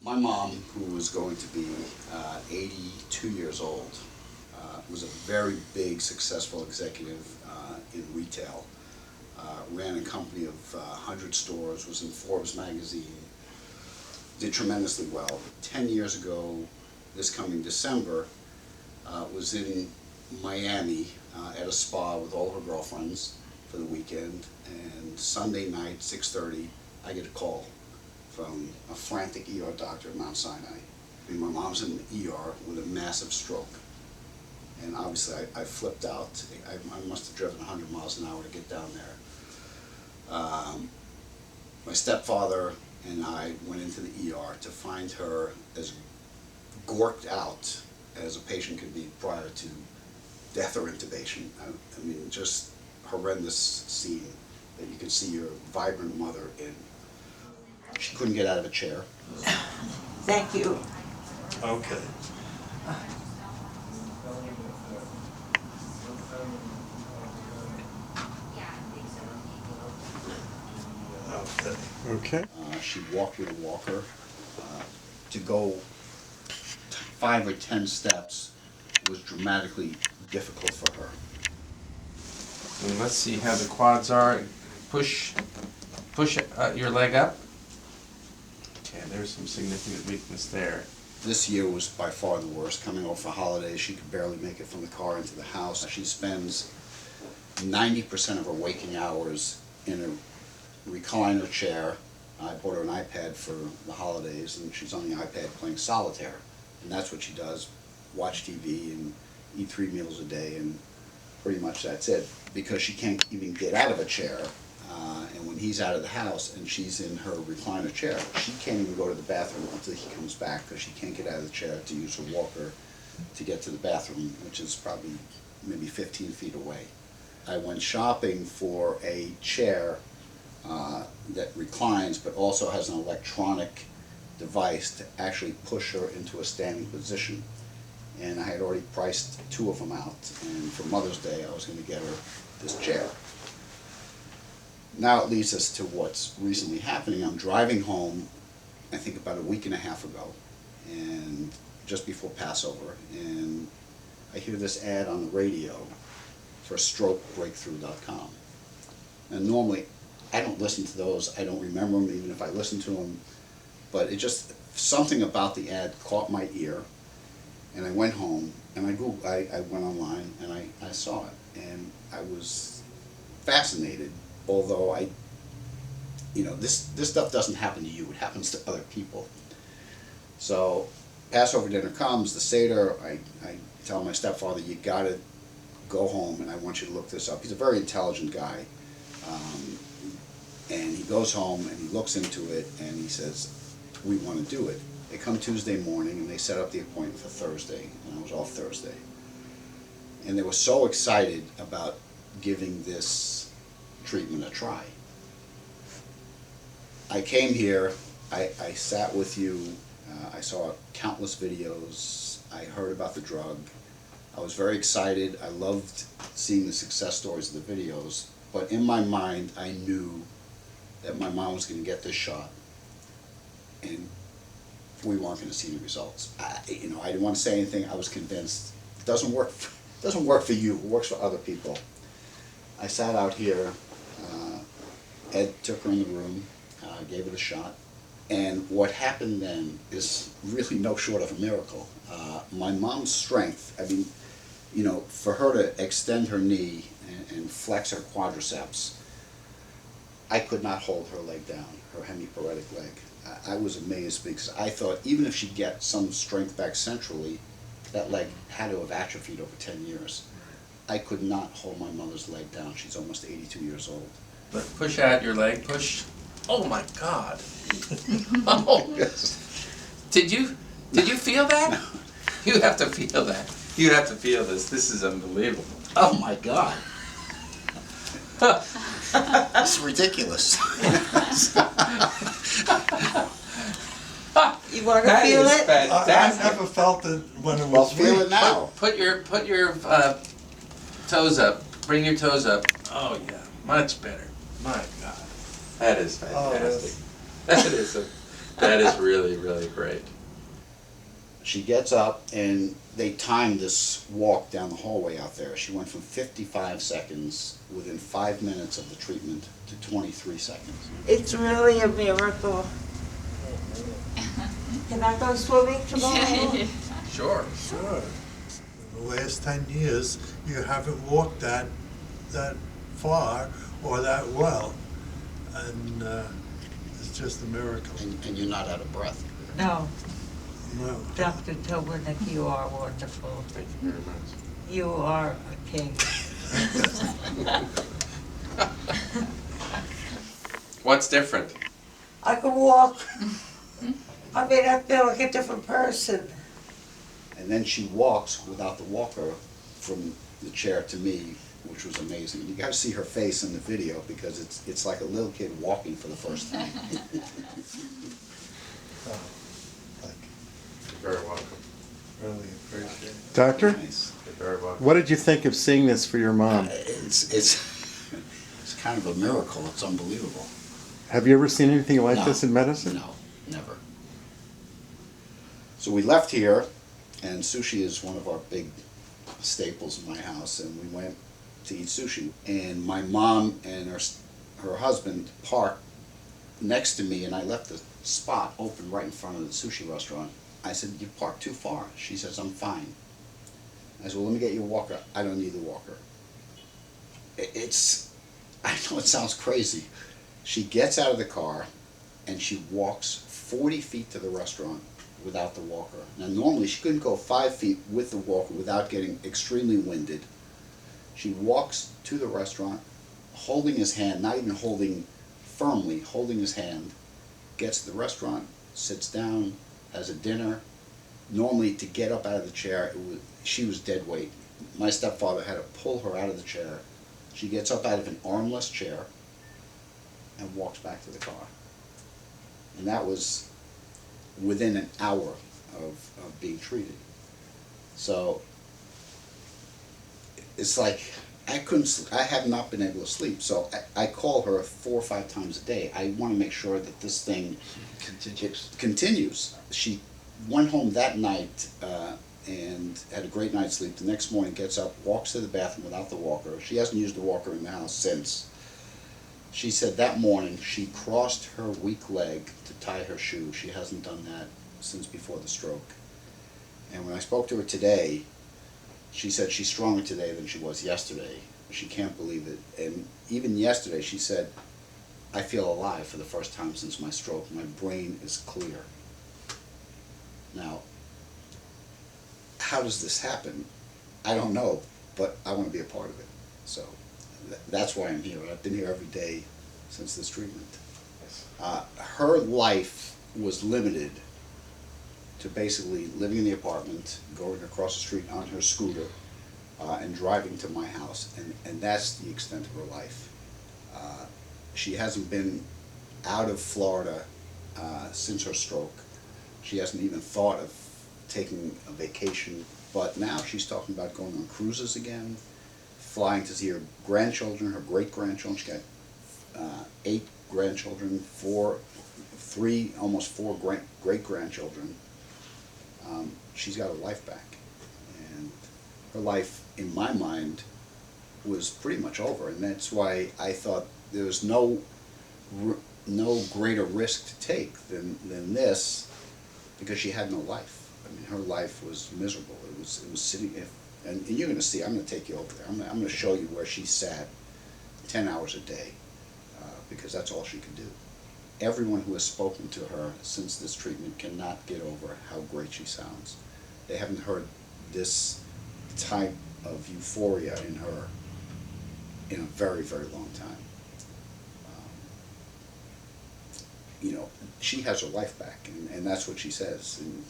My mom, who was going to be 82 years old, was a very big, successful executive in retail. Ran a company of 100 stores, was in Forbes magazine, did tremendously well. 10 years ago, this coming December, was in Miami at a spa with all her girlfriends for the weekend, and Sunday night, 6:30, I get a call from a frantic ER doctor at Mount Sinai. I mean, my mom's in the ER with a massive stroke. And obviously I flipped out. I must have driven 100 miles an hour to get down there. My stepfather and I went into the ER to find her as gorked out as a patient could be prior to death or intubation. I mean, just horrendous scene that you could see your vibrant mother in. She couldn't get out of a chair. Thank you. Okay. Okay. She walked with a walker. To go 5 or 10 steps was dramatically difficult for her. And let's see how the quads are. Push your leg up. Okay, there's some significant weakness there. This year was by far the worst. Coming off for holidays, she could barely make it from the car into the house. She spends 90% of her waking hours in a recliner chair. I bought her an iPad for the holidays, and she's on the iPad playing solitaire. And that's what she does, watch TV and eat 3 meals a day, and pretty much that's it. Because she can't even get out of a chair, and when he's out of the house and she's in her recliner chair, she can't even go to the bathroom until he comes back, because she can't get out of the chair to use her walker to get to the bathroom, which is probably maybe 15 feet away. I went shopping for a chair that reclines but also has an electronic device to actually push her into a standing position. And I had already priced 2 of them out, and for Mother's Day I was going to get her this chair. Now it leads us to what's recently happening. I'm driving home, I think about a week and a half ago, and just before Passover, and I hear this ad on the radio for strokebreakthrough.com. And normally I don't listen to those, I don't remember them even if I listen to them, but it just, something about the ad caught my ear, and I went home and I went online and I saw it, and I was fascinated. Although this stuff doesn't happen to you, it happens to other people. So Passover dinner comes, the Seder, I tell my stepfather, you gotta go home and I want you to look this up. He's a very intelligent guy. And he goes home and he looks into it and he says, we want to do it. They come Tuesday morning and they set up the appointment for Thursday, and I was off Thursday. And they were so excited about giving this treatment a try. I came here, I sat with you, I saw countless videos, I heard about the drug. I was very excited, I loved seeing the success stories of the videos, but in my mind I knew that my mom was going to get this shot and we weren't going to see the results. I didn't want to say anything. I was convinced it doesn't work for you, it works for other people. I sat out here, Ed took her in the room, gave her the shot, and what happened then is really no short of a miracle. My mom's strength, I mean, for her to extend her knee and flex her quadriceps, I could not hold her leg down, her hemiparetic leg. I was amazed because I thought even if she gets some strength back centrally, that leg had to have atrophied over 10 years. I could not hold my mother's leg down. She's almost 82 years old. But push out your leg, push. Oh my God. Oh. Yes. Did you feel that? You have to feel that. You have to feel this. This is unbelievable. Oh my God. This is ridiculous. You want to feel it? Fantastic. I never felt it when it was Well, feel it now. Put your toes up. Bring your toes up. Oh yeah, much better. My God, that is fantastic. Oh, That is That is really, really great. She gets up and they timed this walk down the hallway out there. She went from 55 seconds within 5 minutes of the treatment to 23 seconds. It's really a miracle. Can I go swimming tomorrow? Sure. Sure. In the last 10 years, you haven't walked that far or that well. And it's just a miracle. And you're not out of breath. No, No. Dr. Tobinick, you are wonderful. Thank you very much. You are a king. What's different? I can walk. I mean, I feel like a different person. And then she walks without the walker from the chair to me, which was amazing. You got to see her face in the video because it's like a little kid walking for the first time. You're very welcome. Really appreciate it. Doctor, Nice. You're very welcome. what did you think of seeing this for your mom? It's kind of a miracle. It's unbelievable. Have you ever seen anything like No. this in medicine? No, never. So we left here, and sushi is one of our big staples in my house, and we went to eat sushi. And my mom and her husband parked next to me, and I left the spot open right in front of the sushi restaurant. I said, "You parked too far." She says, "I'm fine." I said, "Well, let me get you a walker." "I don't need the walker." I know it sounds crazy. She gets out of the car and she walks 40 feet to the restaurant without the walker. Now normally she couldn't go 5 feet with the walker without getting extremely winded. She walks to the restaurant, holding his hand, not even holding firmly, holding his hand, gets to the restaurant, sits down, has a dinner. Normally to get up out of the chair, she was dead weight. My stepfather had to pull her out of the chair. She gets up out of an armless chair and walks back to the car. And that was within an hour of being treated. So it's like I have not been able to sleep. So I call her 4 or 5 times a day. I want to make sure that this thing continues. She went home that night and had a great night's sleep. The next morning gets up, walks to the bathroom without the walker. She hasn't used the walker in the house since. She said that morning she crossed her weak leg to tie her shoe. She hasn't done that since before the stroke. And when I spoke to her today, she said she's stronger today than she was yesterday. She can't believe it. And even yesterday she said, "I feel alive for the first time since my stroke. My brain is clear." Now, how does this happen? I don't know, but I want to be a part of it. So that's why I'm here. I've been here every day since this treatment. Her life was limited to basically living in the apartment, going across the street on her scooter, and driving to my house. And that's the extent of her life. She hasn't been out of Florida since her stroke. She hasn't even thought of taking a vacation, but now she's talking about going on cruises again, flying to see her grandchildren, her great-grandchildren. She got 8 grandchildren, 3, almost 4 great-grandchildren. She's got her life back, and her life, in my mind, was pretty much over, and that's why I thought there was no greater risk to take than this, because she had no life. I mean, her life was miserable. It was sitting, and you're going to see. I'm going to take you over there. I'm going to show you where she sat 10 hours a day, because that's all she could do. Everyone who has spoken to her since this treatment cannot get over how great she sounds. They haven't heard this type of euphoria in her in a very, very long time. You know, she has her life back, and that's what she says. And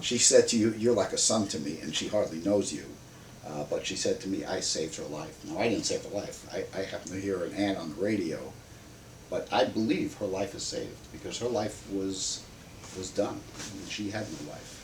she said to you, "You're like a son to me," and she hardly knows you. But she said to me, "I saved her life." Now, I didn't save her life. I happened to hear an ad on the radio, but I believe her life is saved because her life was done. I mean, she had no life.